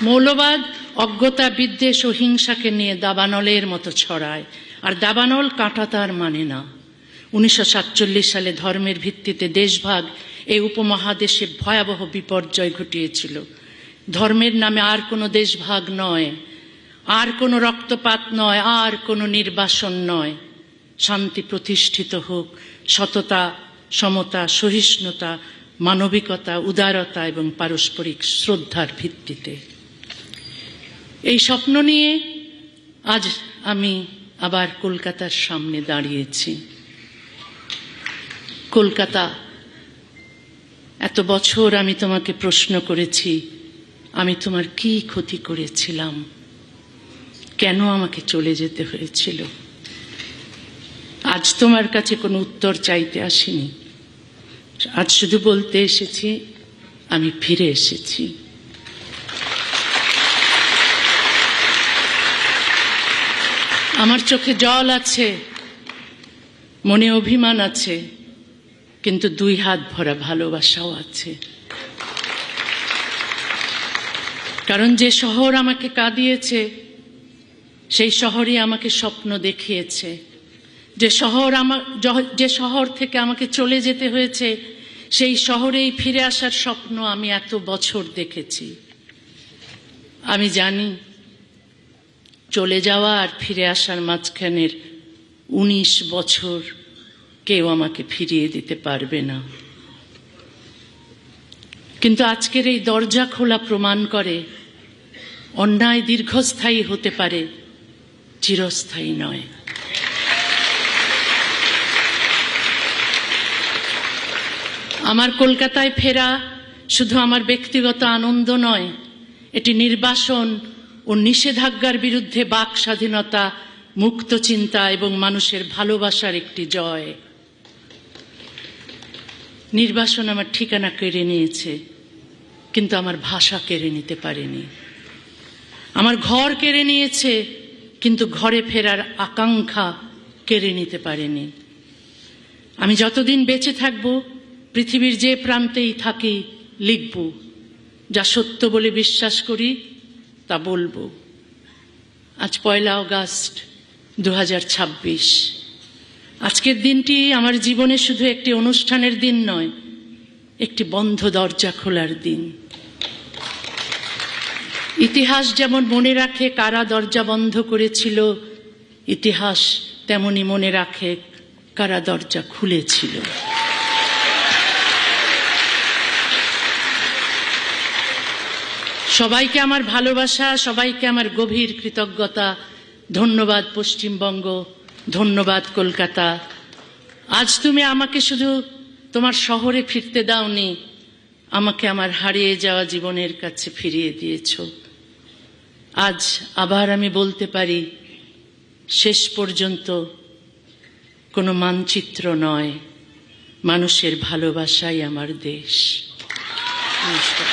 মৌলবাদ অজ্ঞতা, বিদ্বেষ ও হিংসাকে নিয়ে দাবানলের মতো ছড়ায়, আর দাবানল কাঁটা তার মানে না। 1947 সালে ধর্মের ভিত্তিতে দেশভাগ এই উপমহাদেশে ভয়াবহ বিপর্যয় ঘটিয়েছিল। ধর্মের নামে আর কোনো দেশভাগ নয়, আর কোনো রক্তপাত নয়, আর কোনো নির্বাসন নয়। শান্তি প্রতিষ্ঠিত হোক সততা, সমতা, সহিষ্ণুতা, মানবিকতা, উদারতা এবং পারস্পরিক শ্রদ্ধার ভিত্তিতে। এই স্বপ্ন নিয়ে আজ আমি আবার কলকাতার সামনে দাঁড়িয়েছি। কলকাতা, এত বছর আমি তোমাকে প্রশ্ন করেছি, আমি তোমার কি ক্ষতি করেছিলাম, কেন আমাকে চলে যেতে হয়েছিল? আজ তোমার কাছে কোনো উত্তর চাইতে আসিনি, আজ শুধু বলতে এসেছি আমি ফিরে এসেছি। আমার চোখে জল আছে, মনে অভিমান আছে, কিন্তু দুই হাত ভরা ভালোবাসাও আছে। কারণ যে শহর আমাকে কাঁদিয়েছে সেই শহরই আমাকে স্বপ্ন দেখিয়েছে। যে শহর থেকে আমাকে চলে যেতে হয়েছে সেই শহরেই ফিরে আসার স্বপ্ন আমি এত বছর দেখেছি। আমি জানি চলে যাওয়া আর ফিরে আসার মাঝখানের 19 বছর কেউ আমাকে ফিরিয়ে দিতে পারবে না। কিন্তু আজকের এই দরজা খোলা প্রমাণ করে অন্যায় দীর্ঘস্থায়ী হতে পারে, চিরস্থায়ী নয়। আমার কলকাতায় ফেরা শুধু আমার ব্যক্তিগত আনন্দ নয়, এটি নির্বাসন ও নিষেধাজ্ঞার বিরুদ্ধে বাক স্বাধীনতা, মুক্ত চিন্তা এবং মানুষের ভালোবাসার একটি জয়। নির্বাসন আমার ঠিকানা কেড়ে নিয়েছে, কিন্তু আমার ভাষা কেড়ে নিতে পারেনি। আমার ঘর কেড়ে নিয়েছে, কিন্তু ঘরে ফেরার আকাঙ্ক্ষা কেড়ে নিতে পারেনি। আমি যতদিন বেঁচে থাকব পৃথিবীর যে প্রান্তেই থাকি লিখব, যা সত্য বলে বিশ্বাস করি তা বলবো। আজ 1 আগস্ট 2026। আজকের দিনটি আমার জীবনে শুধু একটি অনুষ্ঠানের দিন নয়, একটি বন্ধ দরজা খোলার দিন। ইতিহাস যেমন মনে রাখে কারা দরজা বন্ধ করেছিল, ইতিহাস তেমনি মনে রাখে কারা দরজা খুলেছিল। সবাইকে আমার ভালোবাসা, সবাইকে আমার গভীর কৃতজ্ঞতা। ধন্যবাদ পশ্চিমবঙ্গ, ধন্যবাদ কলকাতা। আজ তুমি আমাকে শুধু তোমার শহরে ফিরতে দাওনি, আমাকে আমার হারিয়ে যাওয়া জীবনের কাছে ফিরিয়ে দিয়েছ। আজ আবার আমি বলতে পারি, শেষ পর্যন্ত কোনো মানচিত্র নয়, মানুষের ভালোবাসাই আমার দেশ। নমস্কার।